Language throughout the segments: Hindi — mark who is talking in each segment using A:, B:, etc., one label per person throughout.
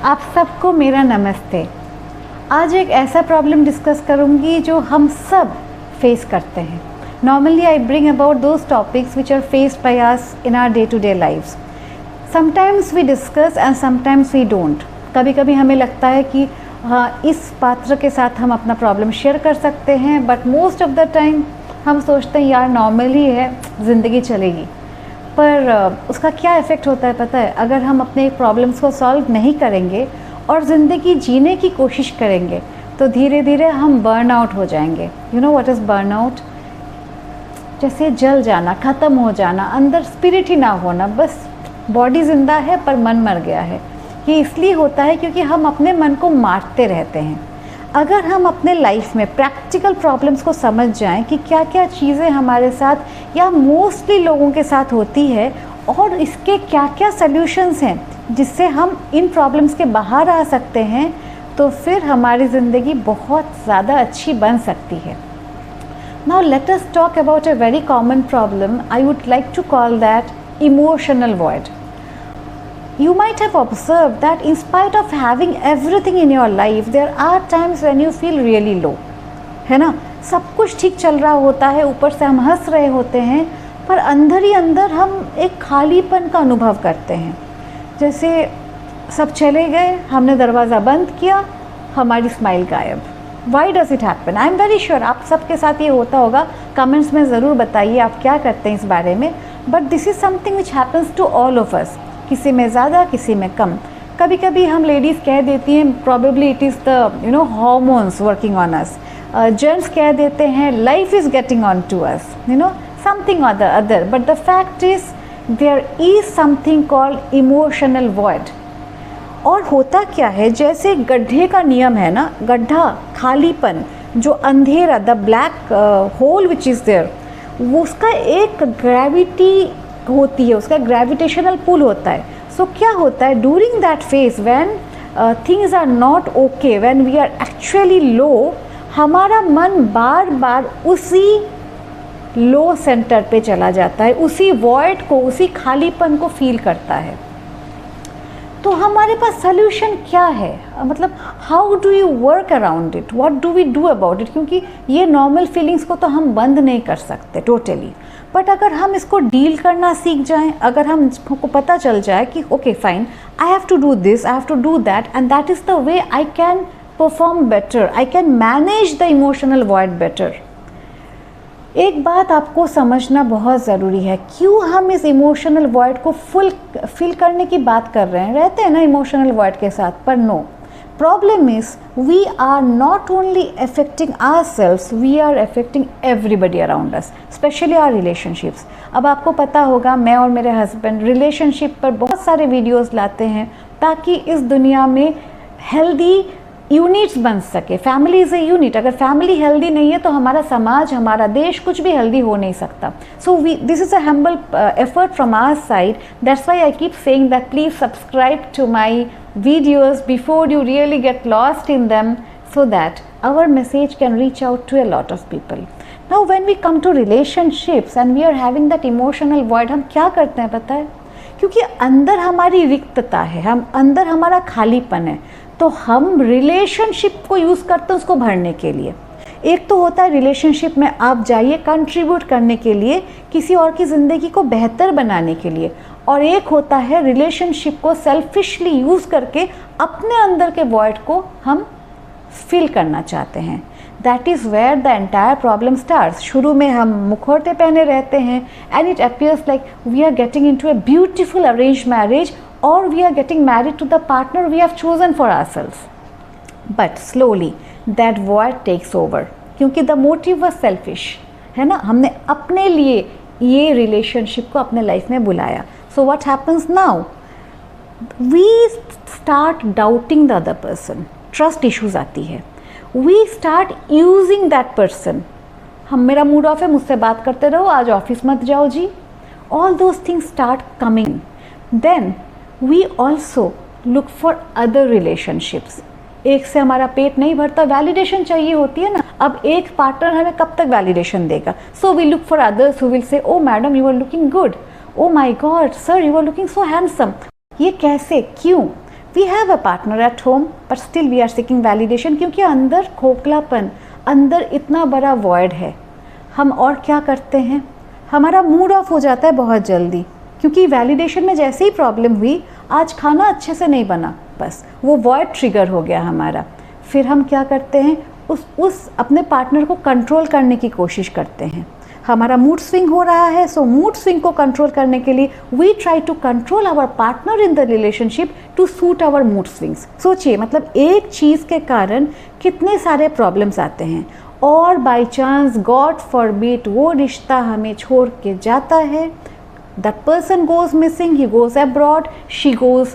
A: आप सबको मेरा नमस्ते। आज एक ऐसा प्रॉब्लम डिस्कस करूंगी जो हम सब फेस करते हैं। Normally I bring about those topics which are faced by us in our day to day lifes. Sometimes we discuss and sometimes we don't. कभी कभी हमें लगता है कि हाँ, इस पात्र के साथ हम अपना प्रॉब्लम शेयर कर सकते हैं, but most of the time हम सोचते हैं यार नॉर्मली है, ज़िंदगी चलेगी। पर उसका क्या इफ़ेक्ट होता है पता है? अगर हम अपने प्रॉब्लम्स को सॉल्व नहीं करेंगे और ज़िंदगी जीने की कोशिश करेंगे तो धीरे धीरे हम बर्न आउट हो जाएंगे। You know what is burn out? जैसे जल जाना, ख़त्म हो जाना, अंदर स्पिरिट ही ना होना, बस बॉडी ज़िंदा है पर मन मर गया है। ये इसलिए होता है क्योंकि हम अपने मन को मारते रहते हैं। अगर हम अपने लाइफ में प्रैक्टिकल प्रॉब्लम्स को समझ जाएं कि क्या क्या चीज़ें हमारे साथ या मोस्टली लोगों के साथ होती है और इसके क्या क्या सल्यूशंस हैं जिससे हम इन प्रॉब्लम्स के बाहर आ सकते हैं, तो फिर हमारी ज़िंदगी बहुत ज़्यादा अच्छी बन सकती है। Now let us talk about a very common problem. I would like to call that emotional void. You might have observed that in spite of having everything in your life, there are times when you feel really low. है ना? सब कुछ ठीक चल रहा होता है, ऊपर से हम हंस रहे होते हैं, पर अंदर ही अंदर हम एक खालीपन का अनुभव करते हैं। जैसे सब चले गए, हमने दरवाज़ा बंद किया, हमारी स्माइल गायब। Why does it happen? I am very sure आप सबके साथ ये होता होगा। कमेंट्स में ज़रूर बताइए आप क्या करते हैं इस बारे में। But this is something which happens to all of us. किसी में ज़्यादा, किसी में कम। कभी कभी हम लेडीज़ कह देती हैं probably it is the hormones working on us. Gents कह देते हैं life is getting on to us, something और the other. But the fact is there is something called emotional void. और होता क्या है, जैसे गड्ढे का नियम है ना, गड्ढा, खालीपन, जो अंधेरा, the black hole which is there, वो उसका एक ग्रेविटी होती है, उसका ग्रेविटेशनल पुल होता है। सो क्या होता है during that phase when things are not okay, when we are actually low, हमारा मन बार बार उसी लो सेंटर पे चला जाता है, उसी वॉइड को, उसी खालीपन को फील करता है। तो हमारे पास सोल्यूशन क्या है? मतलब how do you work around it, what do we do about it? क्योंकि ये नॉर्मल फीलिंग्स को तो हम बंद नहीं कर सकते टोटली, बट अगर हम इसको डील करना सीख जाएं, अगर हमको पता चल जाए कि okay fine, I have to do this, I have to do that, and that is the way I can perform better, I can manage the emotional void better. एक बात आपको समझना बहुत ज़रूरी है, क्यों हम इस इमोशनल वॉइड को फुल फिल करने की बात कर रहे हैं। रहते हैं ना इमोशनल वॉइड के साथ, पर no, problem is we are not only affecting ourselves, we are affecting everybody around us, specially our relationships. अब आपको पता होगा मैं और मेरे हस्बैंड रिलेशनशिप पर बहुत सारे वीडियोस लाते हैं ताकि इस दुनिया में हेल्दी यूनिट्स बन सके। Family is a unit. अगर फैमिली हेल्दी नहीं है तो हमारा समाज, हमारा देश कुछ भी हेल्दी हो नहीं सकता। So this is a humble effort from our side. That's why I keep saying that please subscribe to my videos before you really get lost in them, so that our message can reach out to a lot of people. Now when we come to relationships and we are having that emotional void, हम क्या करते हैं पता है? क्योंकि अंदर हमारी रिक्तता है, हम अंदर हमारा खालीपन है, तो हम रिलेशनशिप को यूज़ करते हैं उसको भरने के लिए। एक तो होता है रिलेशनशिप में आप जाइए कंट्रीब्यूट करने के लिए, किसी और की ज़िंदगी को बेहतर बनाने के लिए, और एक होता है रिलेशनशिप को सेल्फिशली यूज़ करके अपने अंदर के वॉइड को हम फिल करना चाहते हैं। That is where the entire problem starts. शुरू में हम मुखौटे पहने रहते हैं and it appears like we are getting into a beautiful arranged marriage, और we are getting married to the partner we have chosen for ourselves. But slowly that void takes over, क्योंकि द मोटिव वाज सेल्फिश, है ना, हमने अपने लिए ये रिलेशनशिप को अपने लाइफ में बुलाया। So what happens now? We start doubting the other person. Trust issues आती है. We start using that person. हम, मेरा मूड ऑफ है, मुझसे बात करते रहो, आज ऑफिस मत जाओ जी. All those things start coming. Then we also look for other relationships. एक से हमारा पेट नहीं भरता, वैलिडेशन चाहिए होती है ना। अब एक पार्टनर हमें कब तक वैलिडेशन देगा? So we look for others who will say, oh madam you are looking good. Oh my God, sir, you are looking so handsome. ये कैसे, क्यों? We have a partner at home but still we are seeking validation, क्योंकि अंदर खोखलापन, अंदर इतना बड़ा वॉइड है। हम और क्या करते हैं, हमारा मूड ऑफ हो जाता है बहुत जल्दी, क्योंकि वैलिडेशन में जैसे ही प्रॉब्लम हुई, आज खाना अच्छे से नहीं बना, बस वो वॉइड ट्रिगर हो गया हमारा। फिर हम क्या करते हैं, उस अपने पार्टनर को कंट्रोल करने की कोशिश करते हैं। हमारा मूड स्विंग हो रहा है, सो मूड स्विंग को कंट्रोल करने के लिए we try to control our partner in the relationship to suit our mood swings. सोचिए, मतलब एक चीज़ के कारण कितने सारे प्रॉब्लम्स आते हैं, और बाई चांस गॉड फॉरबिड वो रिश्ता हमें छोड़ के जाता है, that person goes missing, he goes abroad, she goes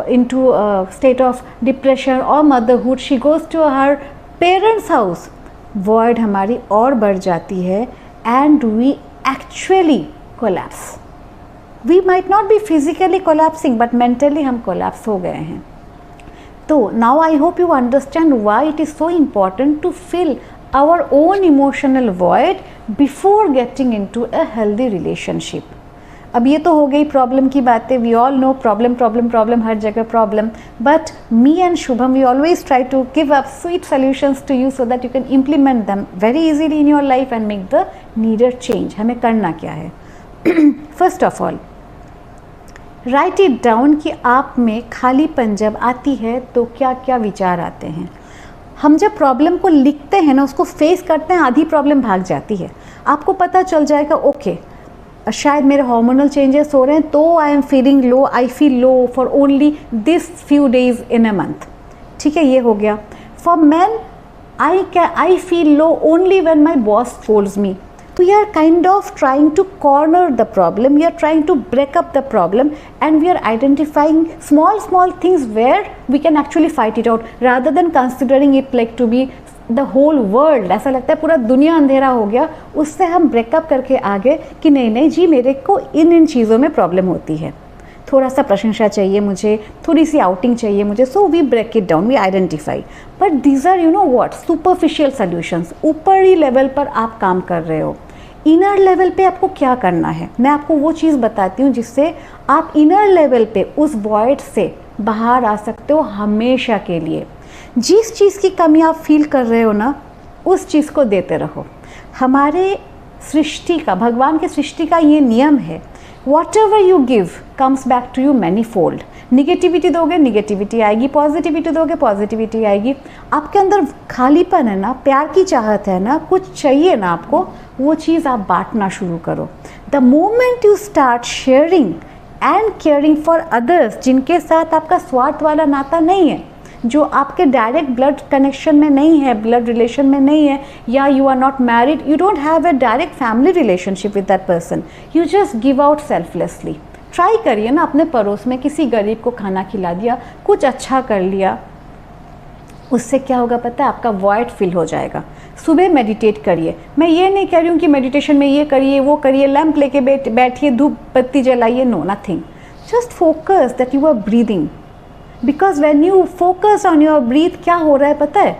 A: into a state of depression or motherhood, she goes to her parents house, void हमारी और बढ़ जाती है and we actually collapse. We might not be physically collapsing but mentally हम collapse हो गए हैं। तो now I hope you understand why it is so important to fill our own emotional void before getting into a healthy relationship. अब ये तो हो गई प्रॉब्लम की बातें, we all know problem problem problem, हर जगह problem, but me and Shubham we always try to give up sweet solutions to you so that you can implement them very easily in your life and make the needed change. हमें करना क्या है, first of all write it down कि आप में खालीपन जब आती है तो क्या क्या विचार आते हैं। हम जब प्रॉब्लम को लिखते हैं ना, उसको फेस करते हैं, आधी प्रॉब्लम भाग जाती है। आपको पता चल जाएगा ओके शायद मेरे हार्मोनल चेंजेस हो रहे हैं, तो I am feeling low, I feel low for only this few days in a month. ठीक है, ये हो गया। For man I feel low only when my boss scolds me. तो we are kind of trying to corner the problem, we are trying to break up the problem and we are identifying small things where we can actually fight it out rather than considering it like to be the whole world. ऐसा लगता है पूरा दुनिया अंधेरा हो गया। उससे हम ब्रेकअप करके आगे कि नहीं जी, मेरे को इन चीज़ों में प्रॉब्लम होती है, थोड़ा सा प्रशंसा चाहिए मुझे, थोड़ी सी आउटिंग चाहिए मुझे, so we break it down, we identify. But these are you know what superficial solutions. ऊपरी लेवल पर आप काम कर रहे हो, इनर लेवल पे आपको क्या करना है, मैं आपको वो चीज़ बताती हूँ जिससे आप इनर लेवल पे उस वॉइड से बाहर आ सकते हो हमेशा के लिए। जिस चीज़ की कमी आप फील कर रहे हो ना, उस चीज़ को देते रहो। हमारे सृष्टि का, भगवान की सृष्टि का ये नियम है, whatever you give comes back to you many fold. Negativity दोगे निगेटिविटी आएगी, पॉजिटिविटी दोगे पॉजिटिविटी आएगी। आपके अंदर खालीपन है ना, प्यार की चाहत है ना, कुछ चाहिए ना आपको, वो चीज़ आप बांटना शुरू करो। The moment you start sharing and caring for others, जिनके साथ आपका स्वार्थ वाला नाता नहीं है, जो आपके डायरेक्ट ब्लड कनेक्शन में नहीं है, ब्लड रिलेशन में नहीं है, या you are not married, you don't have a direct family relationship with that person, you just give out selflessly. Try करिए ना, अपने पड़ोस में किसी गरीब को खाना खिला दिया, कुछ अच्छा कर लिया, उससे क्या होगा पता है, आपका वॉइड फिल हो जाएगा। सुबह मेडिटेट करिए, मैं ये नहीं कह रही हूँ कि मेडिटेशन में ये करिए वो करिए, लैंप लेके बैठिए, धूप बत्ती जलाइए, no nothing, just focus that you are breathing. Because when you focus on your breath, क्या हो रहा है पता है,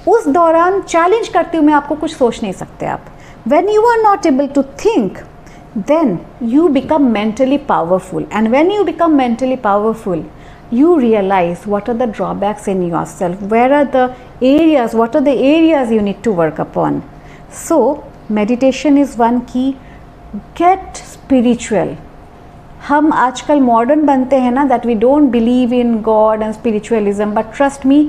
A: उस दौरान चैलेंज करते हुए आपको कुछ सोच नहीं सकते आप। When you are not able to think, then you become mentally powerful, and when you become mentally powerful, you realize what are the drawbacks in yourself, where are the areas, what are the areas you need to work upon. So meditation is one key. Get spiritual. हम आजकल मॉडर्न बनते हैं ना, that we don't believe in God and spiritualism, but trust me,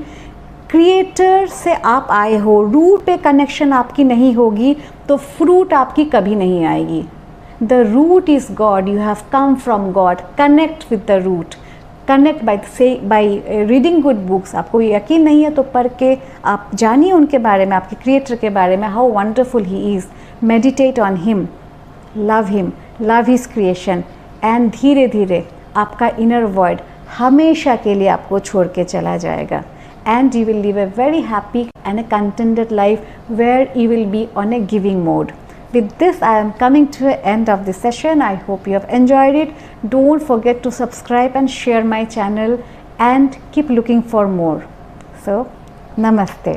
A: creator से आप आए हो, रूट पे कनेक्शन आपकी नहीं होगी तो फ्रूट आपकी कभी नहीं आएगी। The root is God, you have come from God, connect with the root, connect by reading good books। आपको यकीन नहीं है तो पढ़ के आप जानिए उनके बारे में, आपके क्रिएटर के बारे में, how wonderful he is, meditate on him, love his creation, and धीरे धीरे आपका inner void हमेशा के लिए आपको छोड़ के चला जाएगा, and you will live a very happy and a contented life where you will be on a giving mode. With this, I am coming to the end of the session. I hope you have enjoyed it. Don't forget to subscribe and share my channel and keep looking for more. So, namaste.